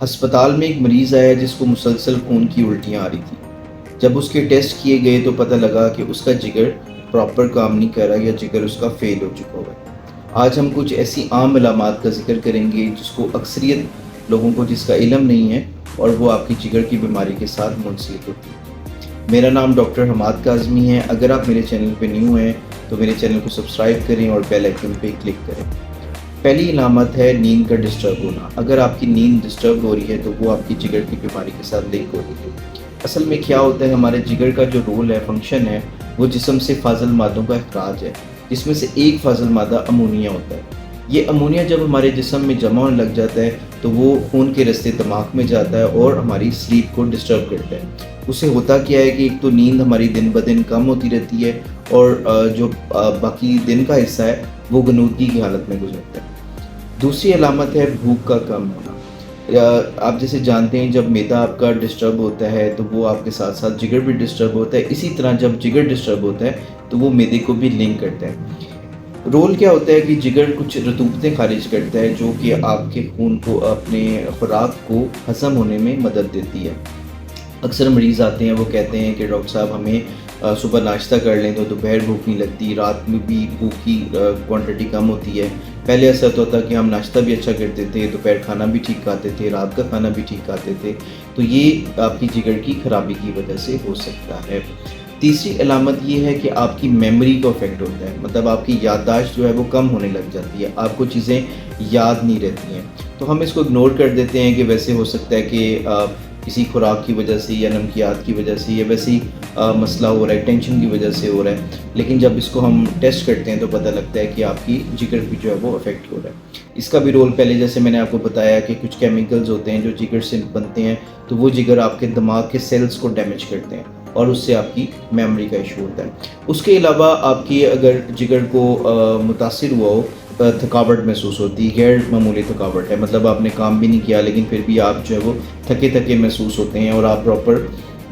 अस्पताल में एक मरीज़ आया जिसको मुसलसल खून की उल्टियाँ आ रही थी। जब उसके टेस्ट किए गए तो पता लगा कि उसका जिगर प्रॉपर काम नहीं कर रहा या जिगर उसका फ़ेल हो चुका हुआ है। आज हम कुछ ऐसी आम अलामात का ज़िक्र करेंगे जिसको अक्सरियत लोगों को जिसका इल्म नहीं है और वो आपकी जिगर की बीमारी के साथ मुंसलिक होती है। मेरा नाम डॉक्टर हमाद काज़मी है। अगर आप मेरे चैनल पे न्यू हैं तो मेरे चैनल को सब्सक्राइब करें और बेल आइकन पे क्लिक करें। पहली अलामत है नींद का डिस्टर्ब होना। अगर आपकी नींद डिस्टर्ब हो रही है तो वो आपकी जिगर की बीमारी के साथ लिंक हो रही है। असल में क्या होता है, हमारे जिगर का जो रोल है, फंक्शन है, वो जिस्म से फाजल मादों का अखराज है, जिसमें से एक फाजल मादा अमोनिया होता है। ये अमोनिया जब हमारे जिस्म में जमा होने लग जाता है तो वो खून के रास्ते दिमाग में जाता है और हमारी स्लीप को डिस्टर्ब करता है। उससे होता क्या है कि एक तो नींद हमारी दिन ब दिन कम होती रहती है और जो बाकी दिन का हिस्सा है वो गनूदगी की हालत में गुजरता है। दूसरी अलामत है भूख का कम होना। आप जैसे जानते हैं, जब मैदा आपका डिस्टर्ब होता है तो वो आपके साथ साथ जिगर भी डिस्टर्ब होता है। इसी तरह जब जिगर डिस्टर्ब होता है तो वो मैदे को भी लिंक करता है। रोल क्या होता है कि जिगर कुछ रतूबतें खारिज करता है जो कि आपके खून को, अपने खुराक को हज़म होने में मदद देती है। अक्सर मरीज़ आते हैं, वो कहते हैं कि डॉक्टर साहब हमें सुबह नाश्ता कर लें तो दोपहर भूख नहीं लगती, रात में भी भूख की क्वांटिटी कम होती है। पहले ऐसा तो होता कि हम नाश्ता भी अच्छा करते थे, दोपहर खाना भी ठीक खाते थे, रात का खाना भी ठीक खाते थे। तो ये आपकी जिगर की खराबी की वजह से हो सकता है। तीसरी अलामत ये है कि आपकी मेमोरी को अफेक्ट होता है, मतलब आपकी याददाश्त जो है वो कम होने लग जाती है, आपको चीज़ें याद नहीं रहती हैं। तो हम इसको इग्नोर कर देते हैं कि वैसे हो सकता है कि किसी खुराक की वजह से या नमकियात की वजह से या वैसे ही मसला हो रहा है, टेंशन की वजह से हो रहा है। लेकिन जब इसको हम टेस्ट करते हैं तो पता लगता है कि आपकी जिगर भी जो है वो अफेक्ट हो रहा है। इसका भी रोल पहले जैसे मैंने आपको बताया कि कुछ केमिकल्स होते हैं जो जिगर से बनते हैं, तो वो जिगर आपके दिमाग के सेल्स को डैमेज करते हैं और उससे आपकी मेमोरी का इशू होता है। उसके अलावा आपकी अगर जिगर को मुतासिर हुआ हो, थकावट महसूस होती है, गैर मामूली थकावट है, मतलब आपने काम भी नहीं किया लेकिन फिर भी आप जो है वो थके थके महसूस होते हैं और आप प्रॉपर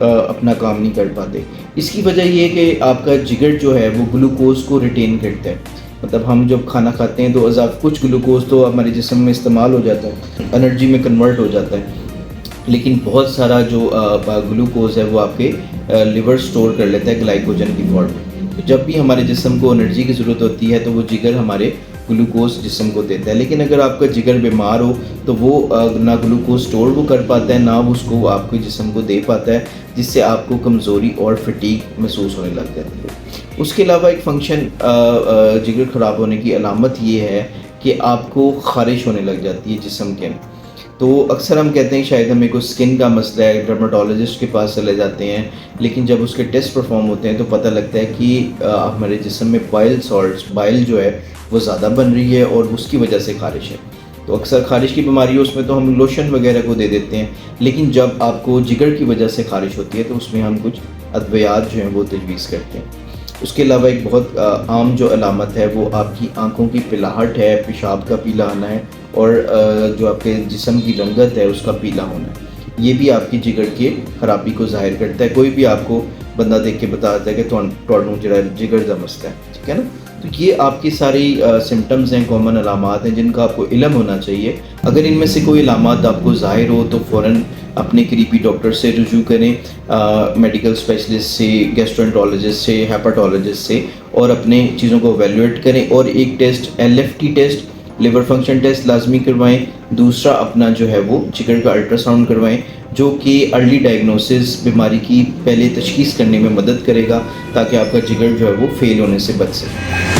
अपना काम नहीं कर पाते। इसकी वजह ये है कि आपका जिगर जो है वो ग्लूकोज़ को रिटेन करता है। मतलब हम जब खाना खाते हैं तो कुछ ग्लूकोज़ तो हमारे जिस्म में इस्तेमाल हो जाता है, एनर्जी में कन्वर्ट हो जाता है, लेकिन बहुत सारा जो ग्लूकोज़ है वो आपके लिवर स्टोर कर लेता है ग्लाइकोजन की फॉर्म में। तो जब भी हमारे जिस्म को एनर्जी की ज़रूरत होती है तो वो जिगर हमारे ग्लूकोज जिस्म को देता है। लेकिन अगर आपका जिगर बीमार हो तो वो ना ग्लूकोज स्टोर वो कर पाता है, ना उसको आपके जिस्म को दे पाता है, जिससे आपको कमज़ोरी और फटीग महसूस होने लग जाती है। उसके अलावा एक फंक्शन जिगर ख़राब होने की अलामत ये है कि आपको ख़ारिश होने लग जाती है जिस्म के। तो अक्सर हम कहते हैं शायद हमें कोई स्किन का मसला है, डर्माटोलॉजिस्ट के पास चले जाते हैं, लेकिन जब उसके टेस्ट परफॉर्म होते हैं तो पता लगता है कि हमारे जिस्म में बाइल जो है वो ज़्यादा बन रही है और उसकी वजह से ख़ारिश है। तो अक्सर ख़ारिश की बीमारी उसमें तो हम लोशन वगैरह को दे देते हैं, लेकिन जब आपको जिगर की वजह से ख़ारिश होती है तो उसमें हम कुछ अद्वियात जो हैं वो तजवीज़ करते हैं। उसके अलावा एक बहुत आम जो अलामत है वो आपकी आँखों की पिलाहट है, पेशाब का पीला आना है और जो आपके जिस्म की रंगत है उसका पीला होना है। ये भी आपकी जिगर की खराबी को ज़ाहिर करता है। कोई भी आपको बंदा देख के बताता है कि तुहानू जिहड़ा जिगर दा मसला है, ठीक है ना। तो ये आपकी सारी सिम्टम्स हैं, कॉमन अलामात हैं जिनका आपको इल्म होना चाहिए। अगर इनमें से कोई अलामात आपको ज़ाहिर हो तो फ़ौरन अपने करीबी डॉक्टर से रुजू करें, मेडिकल स्पेशलिस्ट से, गैस्ट्रोएंटरोलॉजिस्ट से, हेपाटोलॉजिस्ट से, और अपने चीज़ों को एवेलुएट करें। और एक test LFT test, liver function test लाजमी करवाएं। दूसरा अपना जो है वो जिगर का अल्ट्रासाउंड करवाएं, जो कि अर्ली डायग्नोसिस, बीमारी की पहले तशखीस करने में मदद करेगा ताकि आपका जिगर जो है वो फेल होने से बच सके।